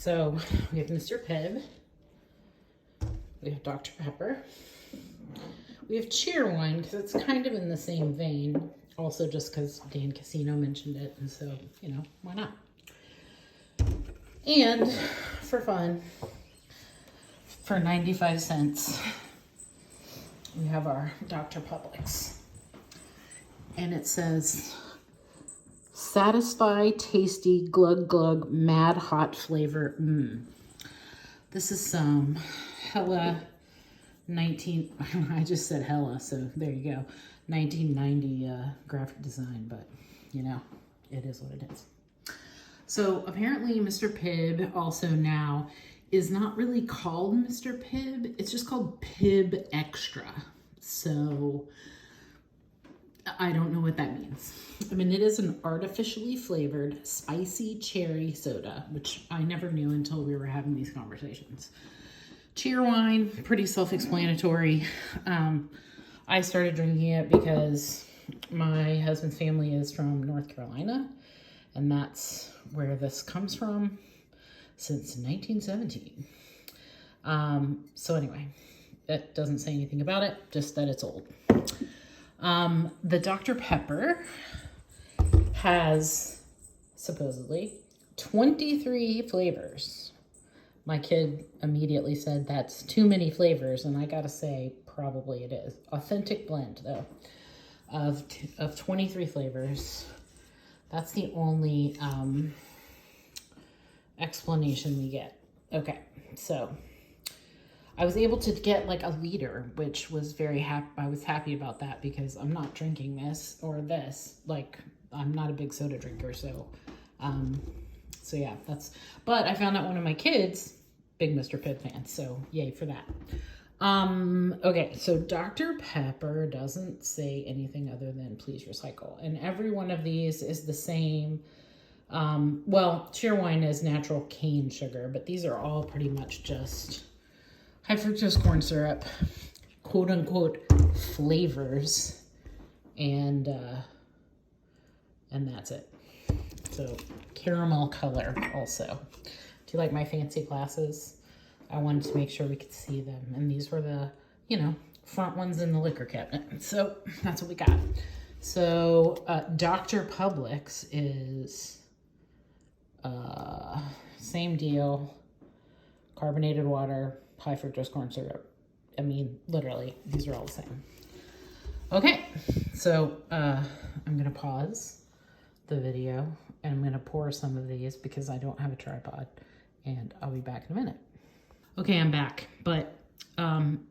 So we have Mr. Pibb. We have Dr. Pepper. We have Cheerwine, because it's kind of in the same vein. Also just because Dan Casino mentioned it, and so, you know, why not? And for fun, for 95 cents, we have our Dr. Publix. And it says, satisfy, tasty, glug glug, mad hot flavor. This is some hella 19, I just said hella, so there you go. 1990 graphic design, but you know, it is what it is. So apparently Mr. Pibb also now is not really called Mr. Pibb. It's just called Pibb Extra. So I don't know what that means. I mean, it is an artificially flavored spicy cherry soda, which I never knew until we were having these conversations. Cheerwine, pretty self-explanatory. I started drinking it because my husband's family is from North Carolina, and that's where this comes from since 1917. So anyway, it doesn't say anything about it, just that it's old. The Dr. Pepper has supposedly 23 flavors. My kid immediately said that's too many flavors, and I gotta say, probably it is. Authentic blend, though, of 23 flavors. That's the only explanation we get. Okay, so I was able to get like a liter, which was very happy. I was happy about that because I'm not drinking this or this. Like, I'm not a big soda drinker, so yeah, but I found out one of my kids, big Mr. Pibb fan, so yay for that. Okay, so Dr. Pepper doesn't say anything other than please recycle. And every one of these is the same. Well, Cheerwine is natural cane sugar, but these are all pretty much just high fructose corn syrup, quote unquote flavors, and that's it. So caramel color also. Do you like my fancy glasses? I wanted to make sure we could see them. And these were the, you know, front ones in the liquor cabinet. So that's what we got. So Dr. Publix is same deal. Carbonated water, high fructose corn syrup. I mean, literally, these are all the same. Okay, so I'm gonna pause the video and I'm gonna pour some of these because I don't have a tripod, and I'll be back in a minute. Okay, I'm back, but I'm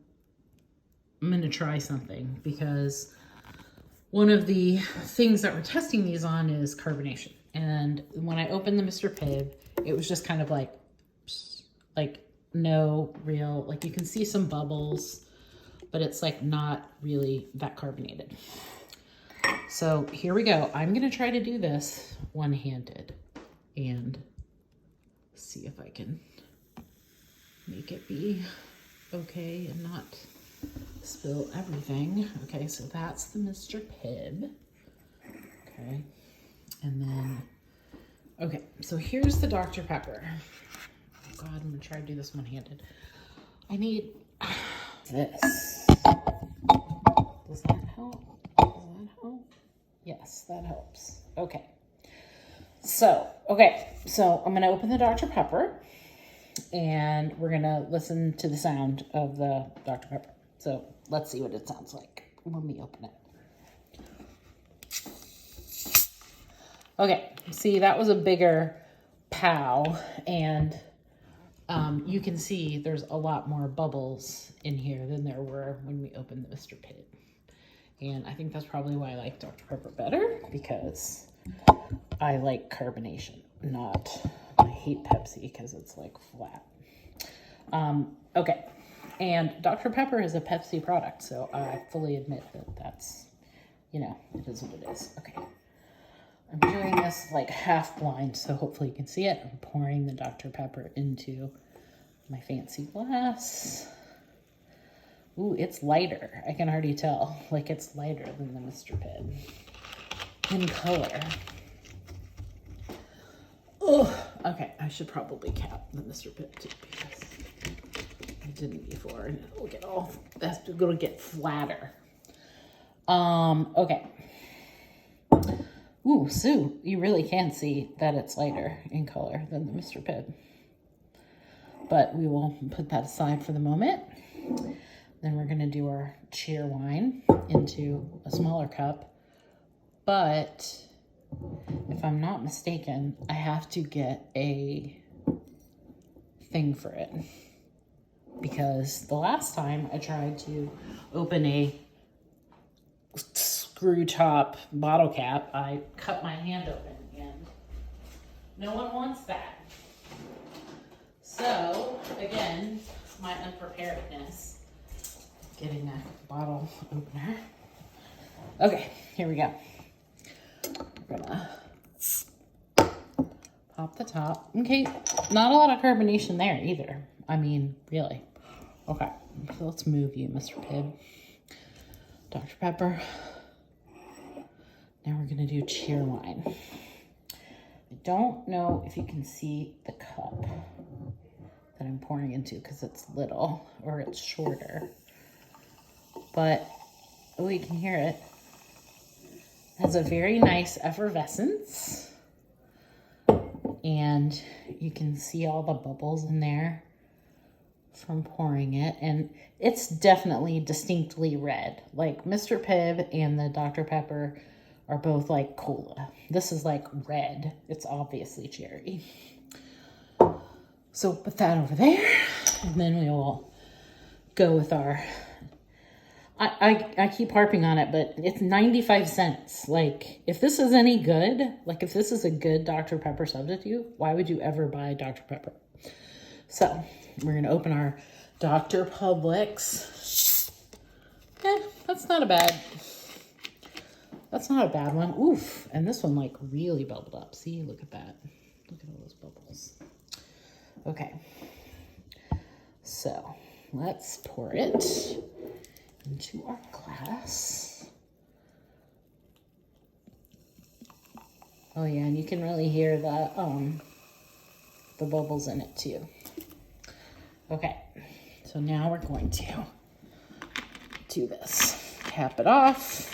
gonna try something because one of the things that we're testing these on is carbonation. And when I opened the Mr. Pibb, it was just kind of like no real, like you can see some bubbles, but it's like not really that carbonated. So here we go. I'm gonna try to do this one-handed and see if I can make it be okay and not spill everything. Okay, so that's the Mr. Pibb. Okay, and then, okay, so here's the Dr. Pepper. Oh God, I'm gonna try to do this one-handed. I need this. Does that help? Does that help? Yes, that helps. Okay. So I'm gonna open the Dr. Pepper and we're gonna listen to the sound of the Dr. Pepper. So let's see what it sounds like when we open it. Okay, see, that was a bigger pow, and you can see there's a lot more bubbles in here than there were when we opened the Mr. Pibb. And I think that's probably why I like Dr. Pepper better, because I like carbonation, I hate Pepsi because it's like flat. Okay, and Dr. Pepper is a Pepsi product, so I fully admit that that's, you know, it is what it is. Okay, I'm doing this like half blind, so hopefully you can see it. I'm pouring the Dr. Pepper into my fancy glass. Ooh, it's lighter. I can already tell. Like, it's lighter than the Mr. Pibb in color. Oh, Okay, I should probably cap the Mr. Pibb too because I didn't before and it'll get all, that's going to get flatter. Okay. Ooh, Sue, you really can see that it's lighter in color than the Mr. Pibb. But we will put that aside for the moment. Then we're going to do our Cheerwine into a smaller cup. But if I'm not mistaken, I have to get a thing for it. Because the last time I tried to open a screw top bottle cap, I cut my hand open and no one wants that. So, again, my unpreparedness, getting a bottle opener. Okay, here we go. We're gonna pop the top. Okay, not a lot of carbonation there either. I mean, really. Okay, so let's move you, Mr. Pibb. Dr. Pepper. Now we're gonna do Cheerwine. I don't know if you can see the cup that I'm pouring into because it's little or it's shorter. But, oh, you can hear it. It has a very nice effervescence. And you can see all the bubbles in there from pouring it. And it's definitely distinctly red. Like Mr. Pibb and the Dr. Pepper are both like cola. This is like red. It's obviously cherry. So put that over there. And then we will go with our... I keep harping on it, but it's 95 cents. Like, if this is any good, like if this is a good Dr. Pepper substitute, why would you ever buy Dr. Pepper? So, we're going to open our Dr. Publix. That's not a bad one. Oof. And this one, like, really bubbled up. See, look at that. Look at all those bubbles. Okay. So, let's pour it into our glass. Oh yeah, and you can really hear the bubbles in it too. Okay, so now we're going to do this. Cap it off.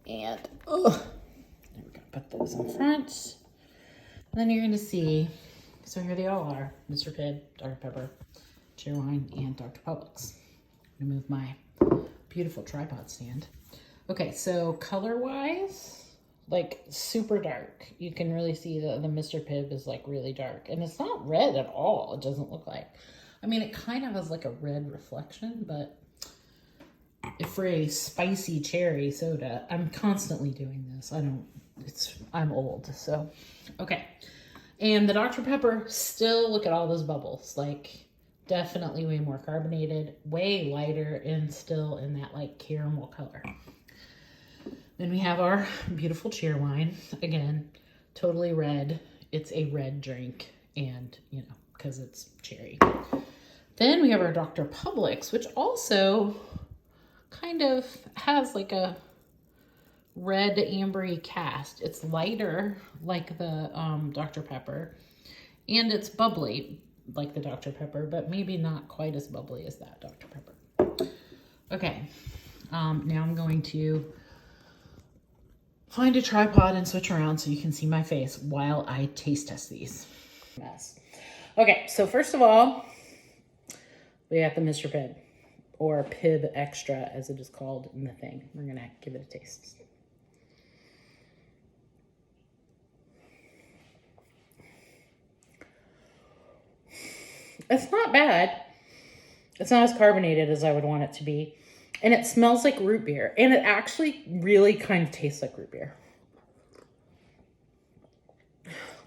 And then we're gonna put those in front. And then you're gonna see, so here they all are, Mr. Pibb, Dr. Pepper, Cheerwine, and Dr. Publix. I'm gonna move my beautiful tripod stand. Okay, so color-wise, like super dark. You can really see the Mr. Pibb is like really dark. And it's not red at all, it doesn't look like. I mean, it kind of has like a red reflection, but if for a spicy cherry soda, I'm constantly doing this. I'm old, so. Okay, and the Dr. Pepper, still look at all those bubbles. Like, definitely way more carbonated, way lighter, and still in that like caramel color. Then we have our beautiful Cheerwine. Again, totally red. It's a red drink, and you know, because it's cherry. Then we have our Dr. Publix, which also kind of has like a red ambery cast. It's lighter like the Dr. Pepper, and it's bubbly like the Dr. Pepper, but maybe not quite as bubbly as that Dr. Pepper. Okay, now I'm going to find a tripod and switch around so you can see my face while I taste test these. Mess. Okay, so first of all, we got the Mr. Pibb, or Pibb Extra as it is called in the thing. We're gonna give it a taste. It's not bad. It's not as carbonated as I would want it to be. And it smells like root beer. And it actually really kind of tastes like root beer.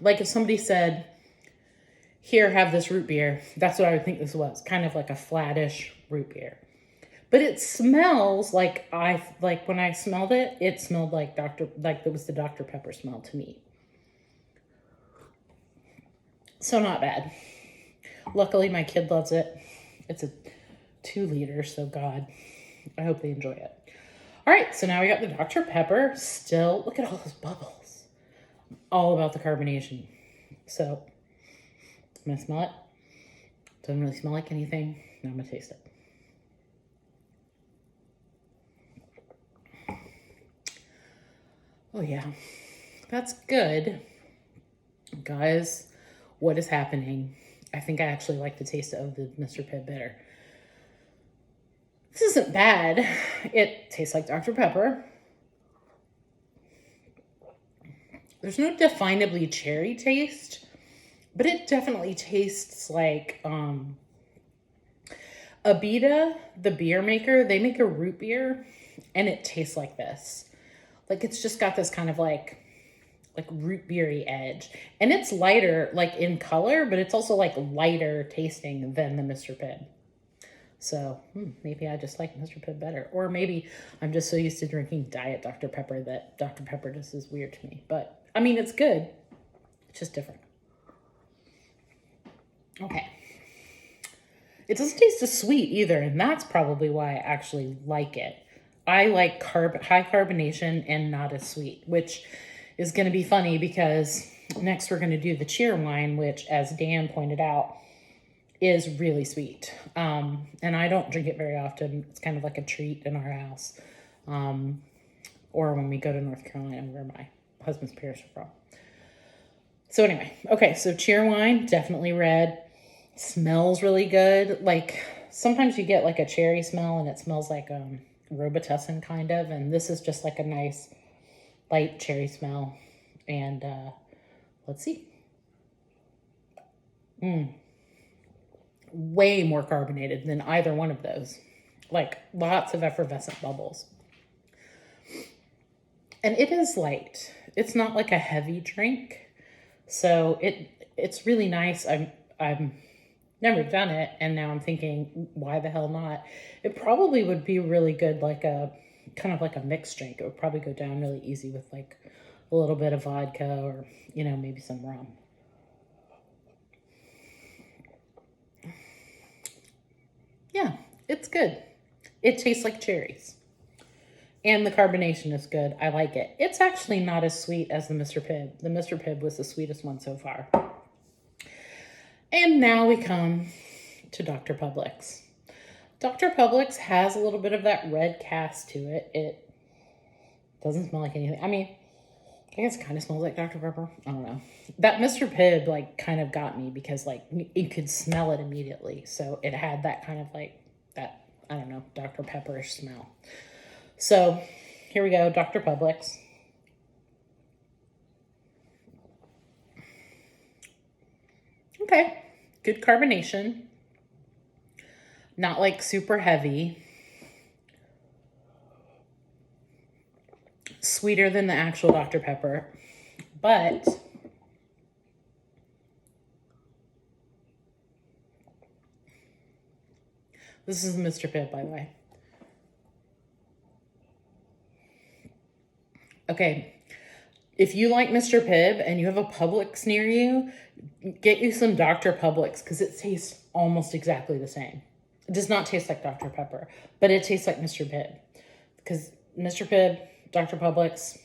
Like if somebody said, here, have this root beer. That's what I would think this was. Kind of like a flattish root beer. But it smells like when I smelled it, it smelled like it was the Dr. Pepper smell to me. So not bad. Luckily, my kid loves it. It's a 2 liter, so God, I hope they enjoy it. All right, so now we got the Dr. Pepper. Still, look at all those bubbles. All about the carbonation. So I'm gonna smell it. Doesn't really smell like anything. Now I'm gonna taste it. Oh yeah, that's good. Guys, what is happening? I think I actually like the taste of the Mr. Pibb better. This isn't bad. It tastes like Dr. Pepper. There's no definably cherry taste, but it definitely tastes like Abita, the beer maker. They make a root beer, and it tastes like this. Like it's just got this kind of like root beery edge, and it's lighter like in color, but it's also like lighter tasting than the Mr. Pibb. So maybe I just like Mr. Pibb better, or maybe I'm just so used to drinking Diet Dr. Pepper that Dr. Pepper just is weird to me. But I mean, it's good. It's just different. Okay. It doesn't taste as sweet either, and that's probably why I actually like it. I like high carbonation and not as sweet, which is going to be funny because next we're going to do the Cheerwine, which, as Dan pointed out, is really sweet. And I don't drink it very often. It's kind of like a treat in our house. Or when we go to North Carolina, where my husband's parents are from. So anyway, okay, so Cheerwine, definitely red. Smells really good. Like sometimes you get like a cherry smell and it smells like Robitussin kind of, and this is just like a nice light cherry smell. And let's see. Way more carbonated than either one of those. Like lots of effervescent bubbles. And it is light. It's not like a heavy drink. So it's really nice. I'm never done it, and now I'm thinking, why the hell not? It probably would be really good, like a kind of like a mixed drink. It would probably go down really easy with like a little bit of vodka or, you know, maybe some rum. Yeah, it's good. It tastes like cherries. And the carbonation is good. I like it. It's actually not as sweet as the Mr. Pibb. The Mr. Pibb was the sweetest one so far. And now we come to Dr. Publix. Dr. Publix has a little bit of that red cast to it. It doesn't smell like anything. I mean, I guess it kind of smells like Dr. Pepper. I don't know. That Mr. Pibb like kind of got me because like you could smell it immediately. So it had that kind of like that, I don't know, Dr. Pepper-ish smell. So here we go, Dr. Publix. Okay, good carbonation. Not like super heavy. Sweeter than the actual Dr. Pepper. But this is Mr. Pibb, by the way. Okay, if you like Mr. Pibb and you have a Publix near you, get you some Dr. Publix because it tastes almost exactly the same. It does not taste like Dr. Pepper, but it tastes like Mr. Pibb. Because Mr. Pibb, Dr. Publix,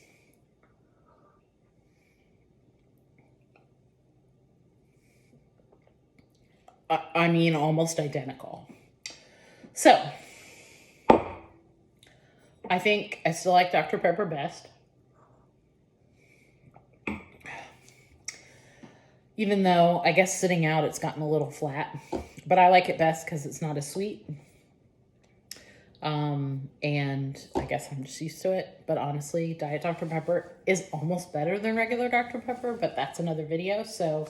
I mean, almost identical. So, I think I still like Dr. Pepper best. Even though I guess sitting out it's gotten a little flat, but I like it best because it's not as sweet. And I guess I'm just used to it. But honestly, Diet Dr. Pepper is almost better than regular Dr. Pepper, but that's another video. So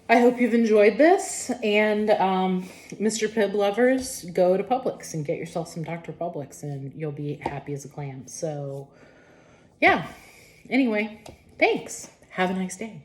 I hope you've enjoyed this. And Mr. Pibb lovers, go to Publix and get yourself some Dr. Publix and you'll be happy as a clam. So yeah, anyway, thanks. Have a nice day.